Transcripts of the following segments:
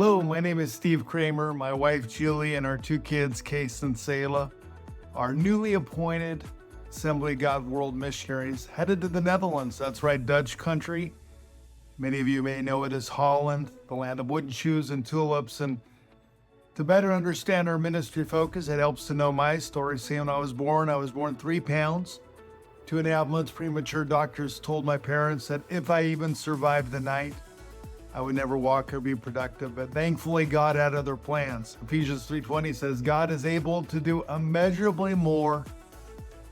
Hello, my name is Steve Kramer. My wife Julie and our two kids, Case and Selah, are newly appointed Assembly of God World Missionaries, headed to the Netherlands. That's right, Dutch country. Many of you may know it as Holland, the land of wooden shoes and tulips. And to better understand our ministry focus, it helps to know my story. See, when I was born 3 pounds, 2.5 months premature. Doctors told my parents that if I even survived the night, I would never walk or be productive. But thankfully, God had other plans. Ephesians 3:20 says, God is able to do immeasurably more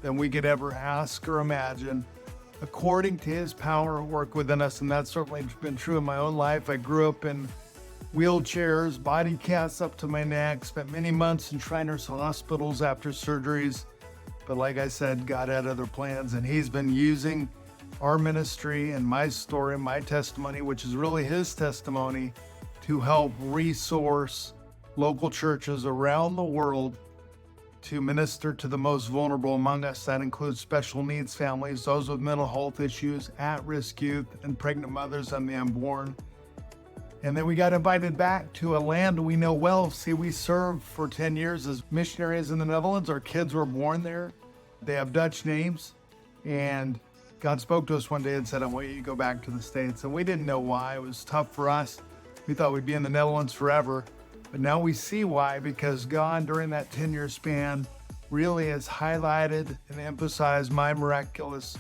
than we could ever ask or imagine, according to his power at work within us. And that's certainly been true in my own life. I grew up in wheelchairs, body casts up to my neck, spent many months in Shriners hospitals after surgeries. But like I said, God had other plans, and he's been using our ministry and my story, my testimony, which is really his testimony, to help resource local churches around the world to minister to the most vulnerable among us. That includes special needs families, those with mental health issues, at-risk youth, and pregnant mothers and the unborn. And then we got invited back to a land we know well. See, we served for 10 years as missionaries in the Netherlands. Our kids were born there. They have Dutch names. And God spoke to us one day and said, I want you to go back to the States. And we didn't know why. It was tough for us. We thought we'd be in the Netherlands forever. But now we see why, because God, during that 10-year span, really has highlighted and emphasized my miraculous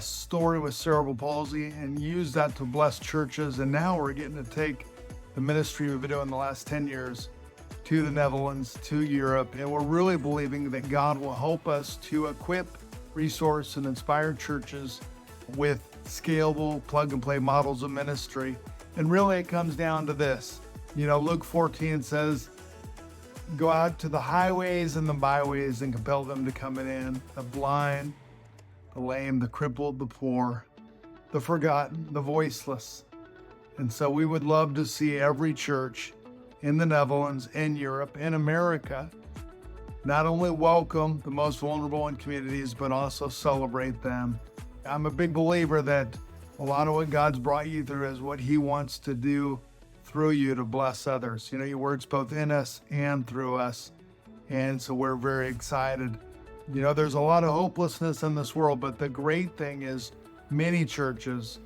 story with cerebral palsy and used that to bless churches. And now we're getting to take the ministry we've been doing the last 10 years to the Netherlands, to Europe. And we're really believing that God will help us to equip, resource, and inspire churches with scalable plug-and-play models of ministry. And really it comes down to this. You know, Luke 14 says, go out to the highways and the byways and compel them to come in, the blind, the lame, the crippled, the poor, the forgotten, the voiceless. And so we would love to see every church in the Netherlands, in Europe, in America, not only welcome the most vulnerable in communities, but also celebrate them. I'm a big believer that a lot of what God's brought you through is what he wants to do through you to bless others. You know, your word's both in us and through us. And so we're very excited. You know, there's a lot of hopelessness in this world, but the great thing is many churches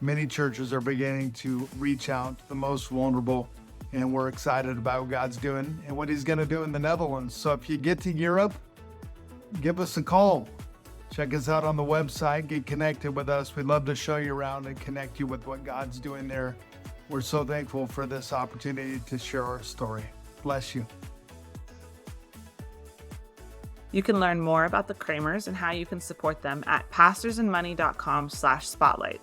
are beginning to reach out to the most vulnerable. And we're excited about what God's doing and what he's going to do in the Netherlands. So if you get to Europe, give us a call. Check us out on the website. Get connected with us. We'd love to show you around and connect you with what God's doing there. We're so thankful for this opportunity to share our story. Bless you. You can learn more about the Kramers and how you can support them at pastorsandmoney.com/spotlight.